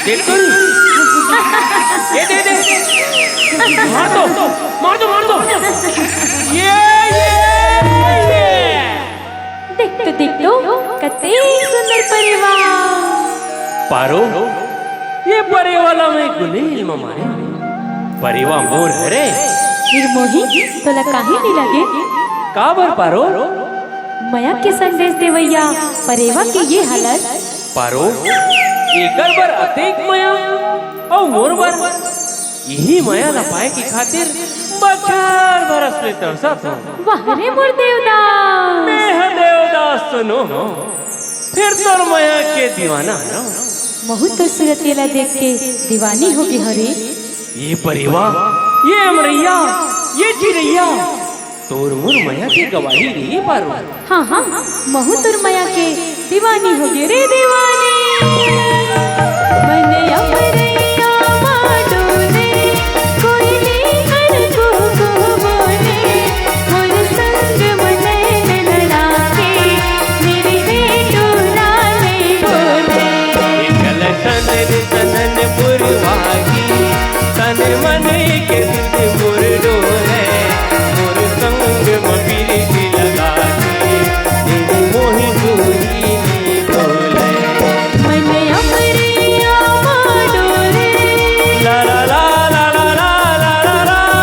देख तो ये दे मार दो मार दो मार दो ये देख तो कते सुंदर परिवार पारो ये परिवाला में गुनील मारे परिवा मोर हरे निर्मोही तोला काहे नहीं लगे काबर पारो मया के संदेश देवैया परेवा के ये हालत पारो एकर बर अतेक मया और मोर बर यही मया ला पाए की खातिर बछर बरस ले तरसत हो वाह रे मोर देवदास मैं देवदास सुनो फिर तोर मया के दीवाना है महू तो सूरतेला देख के दीवानी होगी हरे ये परिवा ये अमरैया ये चिड़ैया तोर मुर मया के गवाही नहीं पारो हाँ हाँ महू तुर मया के दीवानी होगी रे दीवानी मन अमरैया माडोले कोयली हर को बोले मोर संग मनैन लड़ा के मेरी बेटूला नहीं बोले गल सनन सनन पुरवागी तन मन के दिल मोर डोले मोर संग मपीरी लगा के तेरी मोही दूरी नहीं बोले मन अमरैया माडोले ला ला ला ला ला ला ला ला ला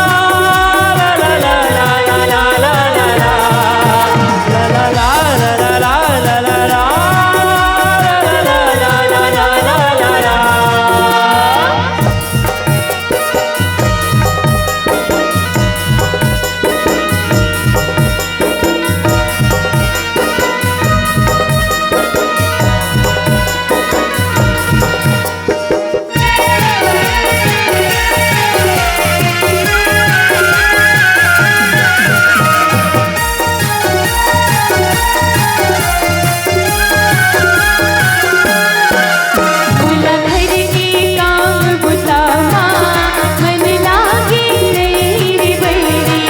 ला ला ला ला ला बुला घर के काम बुझावा मन लागे नहीं रे बैरी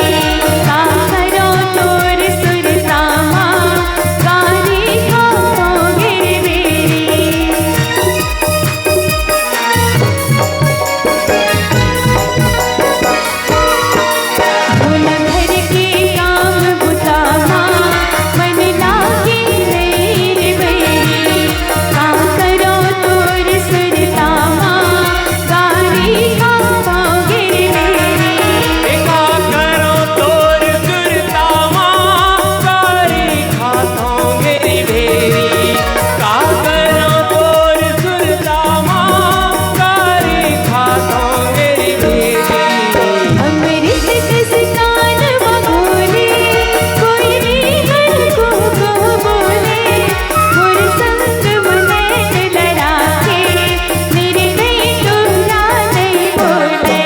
का करो तोर सुरतामा गाने खाओगे मेरी बुला घर के काम बुझावा मन लागे नहीं रे बैरी का करो तोर सुरतामा गाने खाओगे मेरी एका करो तोर सुरतामा कारी खातोंगे री भेरी का करो तोर सुरतामा कारी खातोंगे री भेरी अमृत कस कान बबूले कोई हर को बोले मोर संग मनैन लड़ा के मेरे बेटूला नहीं बोले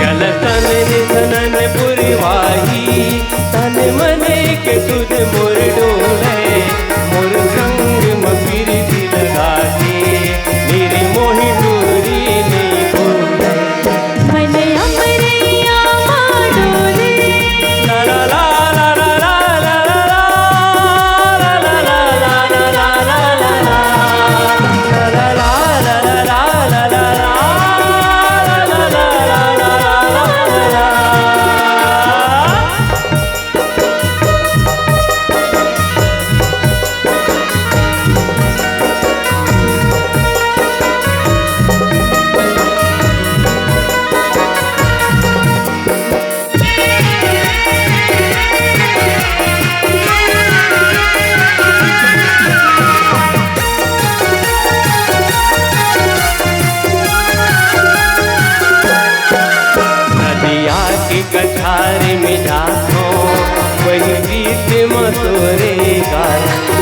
चल सनन सनन पुरवाही तन मन के तुझ मोर डोले मोर संग मपीरी लगा के मेरी मोही दूरी नहीं बोले मन अमरैया माडोले ला ला ला ला ला ला ला ला ला ला ला ला ला ला ला नदिया के कछार में जातो वही गीत मसोरे गाया